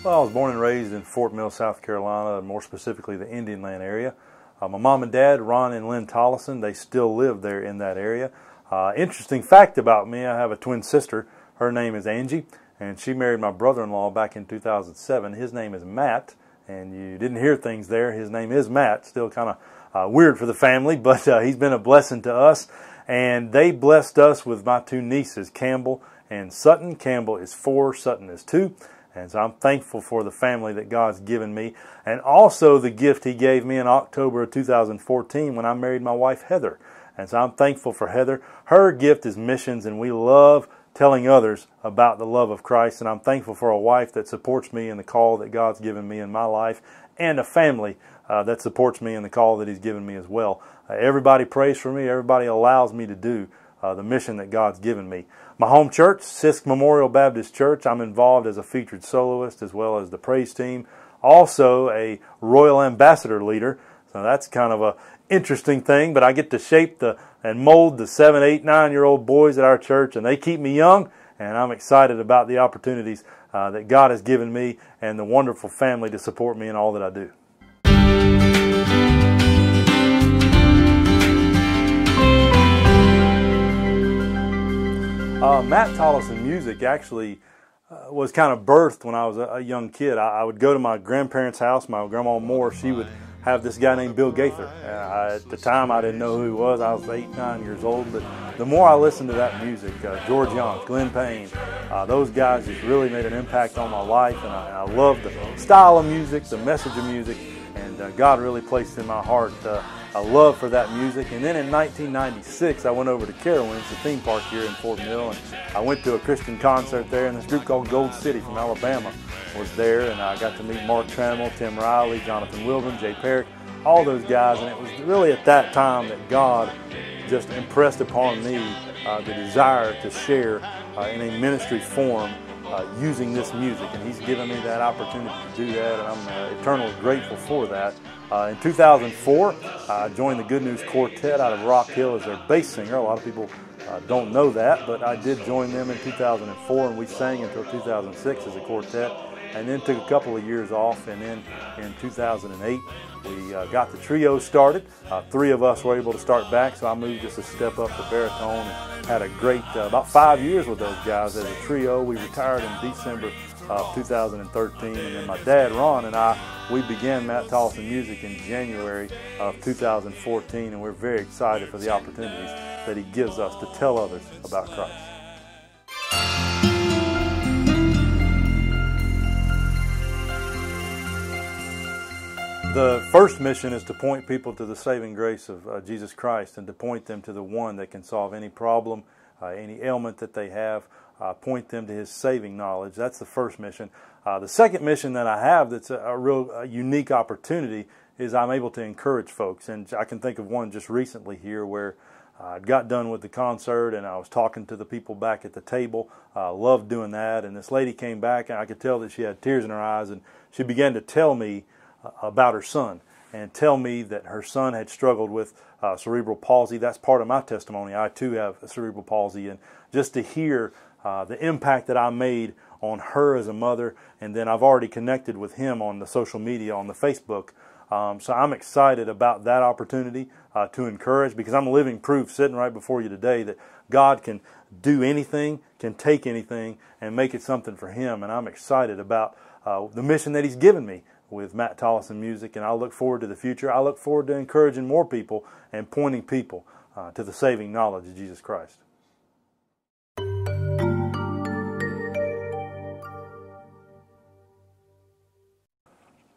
Well, I was born and raised in Fort Mill, South Carolina, more specifically the Indian Land area. My mom and dad, Ron and Lynn Tollison, they still live there in that area. Interesting fact about me, I have a twin sister. Her name is Angie, and she married my brother-in-law back in 2007. His name is Matt, and you didn't hear things there. His name is Matt, still kind of weird for the family, but he's been a blessing to us. And they blessed us with my two nieces, Campbell and Sutton. Campbell is 4, Sutton is 2. And so I'm thankful for the family that God's given me, and also the gift He gave me in October of 2014 when I married my wife, Heather. And so I'm thankful for Heather. Her gift is missions, and we love telling others about the love of Christ. And I'm thankful for a wife that supports me in the call that God's given me in my life, and a family that supports me in the call that He's given me as well. Everybody prays for me. Everybody allows me to do the mission that God's given me. My home church, Sisk Memorial Baptist Church, I'm involved as a featured soloist as well as the praise team. Also a Royal Ambassador leader. So that's kind of a interesting thing, but I get to shape and mold the 7, 8, 9-year-old boys at our church, and they keep me young, and I'm excited about the opportunities that God has given me and the wonderful family to support me in all that I do. Matt Tollison music actually was kind of birthed when I was a young kid. I would go to my grandparents' house. My grandma Moore, she would have this guy named Bill Gaither. At the time, I didn't know who he was. I was 8, 9 years old. But the more I listened to that music, George Young, Glenn Payne, those guys just really made an impact on my life. And I loved the style of music, the message of music. And God really placed in my heart a love for that music. And then in 1996, I went over to Carowinds, the theme park here in Fort Mill, and I went to a Christian concert there, and this group called Gold City from Alabama was there, and I got to meet Mark Trammell, Tim Riley, Jonathan Wilburn, Jay Perrick, all those guys. And it was really at that time that God just impressed upon me the desire to share in a ministry form using this music, and He's given me that opportunity to do that, and I'm eternally grateful for that. In 2004, I joined the Good News Quartet out of Rock Hill as their bass singer. A lot of people don't know that, but I did join them in 2004, and we sang until 2006 as a quartet, and then took a couple of years off, and then in 2008, we got the trio started. 3 of us were able to start back, so I moved just a step up to baritone and had a great about 5 years with those guys as a trio. We retired in December of 2013, and then my dad, Ron, and I, we began Matt Tollison Music in January of 2014, and we're very excited for the opportunities that He gives us to tell others about Christ. The first mission is to point people to the saving grace of Jesus Christ, and to point them to the one that can solve any problem, any ailment that they have, point them to His saving knowledge. That's the first mission. The second mission that I have that's a real unique opportunity is I'm able to encourage folks. And I can think of one just recently here where I got done with the concert and I was talking to the people back at the table. Loved doing that. And this lady came back, and I could tell that she had tears in her eyes, and she began to tell me about her son, and tell me that her son had struggled with cerebral palsy. That's part of my testimony. I too have cerebral palsy, and just to hear the impact that I made on her as a mother, and then I've already connected with him on the social media, on the Facebook. So I'm excited about that opportunity to encourage, because I'm living proof sitting right before you today that God can do anything, can take anything, and make it something for Him. And I'm excited about the mission that He's given me with Matt Tollison Music, and I look forward to the future. I look forward to encouraging more people and pointing people to the saving knowledge of Jesus Christ.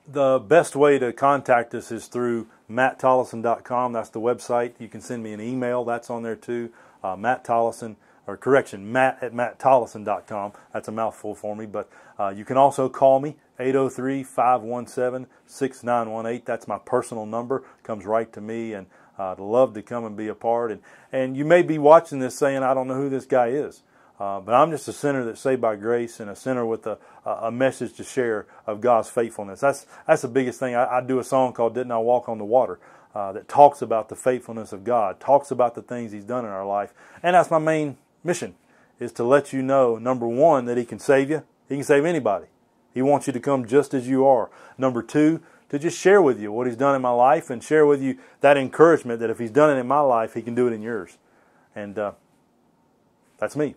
The best way to contact us is through matttollison.com. That's the website. You can send me an email. That's on there too. Matt Tollison, or correction, Matt at matttollison.com. That's a mouthful for me. But you can also call me, 803-517-6918. That's my personal number. Comes right to me, and I'd love to come and be a part. And you may be watching this saying, I don't know who this guy is. But I'm just a sinner that's saved by grace, and a sinner with a message to share of God's faithfulness. That's the biggest thing. I do a song called Didn't I Walk on the Water that talks about the faithfulness of God, talks about the things He's done in our life. And that's my main mission, is to let you know, number one, that He can save you. He can save anybody. He wants you to come just as you are. Number two, to just share with you what He's done in my life and share with you that encouragement that if He's done it in my life, He can do it in yours. And that's me.